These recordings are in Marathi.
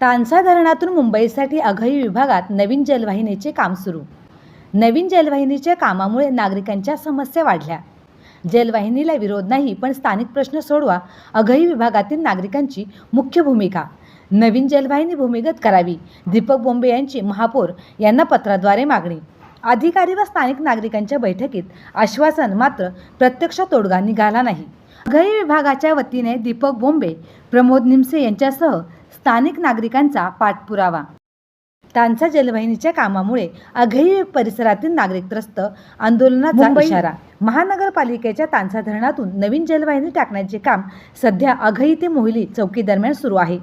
तानसा धरणातून मुंबईसाठी अघई विभागात नवीन जलवाहिनीचे काम सुरू. नवीन जलवाहिनीच्या कामामुळे नागरिकांच्या समस्या वाढल्या. जलवाहिनीला विरोध नाही, पण स्थानिक प्रश्न सोडवा, अघई विभागातील नागरिकांची मुख्य भूमिका. नवीन जलवाहिनी भूमिगत करावी, दीपक बोंबे यांची महापौर यांना पत्राद्वारे मागणी. अधिकारी व स्थानिक नागरिकांच्या बैठकीत आश्वासन, मात्र प्रत्यक्ष तोडगा निघाला नाही. अघई विभागाच्या वतीने दीपक बोंबे, प्रमोद निमसे यांच्यासह स्थानिक नागरिकांचा पाठपुरावा. तानसा जलवाहिनीच्या कामामुळे अघई परिसरातील नागरिक त्रस्त, आंदोलनाचा इशारा. महानगरपालिकेच्या तानसा धरणातून नवीन जलवाहिनी टाकण्याचे काम सध्या अघई ते मोहिली चौकी दरम्यान सुरू आहे.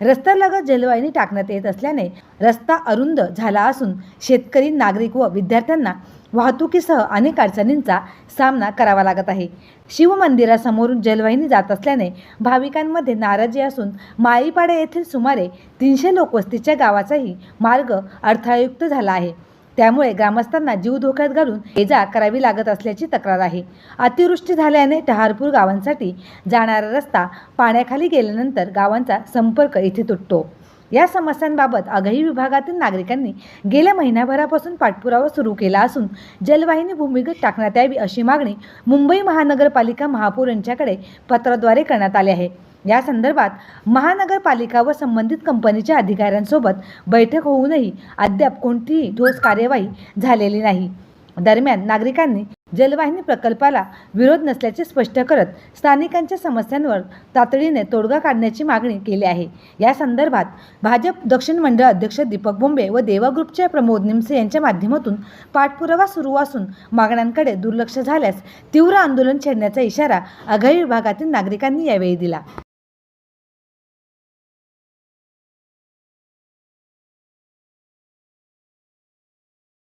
रस्त्यालगत जलवाहिनी टाकण्यात येत असल्याने रस्ता अरुंद झाला असून शेतकरी, नागरिक व विद्यार्थ्यांना वाहतुकीसह अनेक अडचणींचा सामना करावा लागत आहे. शिवमंदिरासमोरून जलवाहिनी जात असल्याने भाविकांमध्ये नाराजी असून माळीपाडा येथील सुमारे 300 लोकवस्तीच्या गावाचाही मार्ग अडथळायुक्त झाला आहे. त्यामुळे ग्रामस्थांना जीव धोक्यात घालून ये-जा करावी लागत असल्याची तक्रार आहे. अतिवृष्टी झाल्याने टहारपूर गावांसाठी जाणारा रस्ता पाण्याखाली गेल्यानंतर गावांचा संपर्क इथे तुटतो. या समस्यांबाबत अघई विभागातील नागरिकांनी गेल्या महिन्याभरापासून पाठपुरावा सुरू केला असून जलवाहिनी भूमिगत टाकण्यात यावी अशी मागणी मुंबई महानगरपालिका महापौर यांच्याकडे पत्राद्वारे करण्यात आली आहे. या संदर्भात महानगरपालिका व संबंधित कंपनीच्या अधिकाऱ्यांसोबत बैठक होऊनही अद्याप कोणतीही ठोस कार्यवाही झालेली नाही. दरम्यान नागरिकांनी जलवाहिनी प्रकल्पाला विरोध नसल्याचे स्पष्ट करत स्थानिकांच्या समस्यांवर तातडीने तोडगा काढण्याची मागणी केली आहे. या संदर्भात भाजप दक्षिण मंडळ अध्यक्ष दीपक बोंबे व देवा ग्रुपचे प्रमोद निमसे यांच्या माध्यमातून पाठपुरावा सुरू असून मागण्यांकडे दुर्लक्ष झाल्यास तीव्र आंदोलन छेडण्याचा इशारा अघई विभागातील नागरिकांनी यावेळी दिला.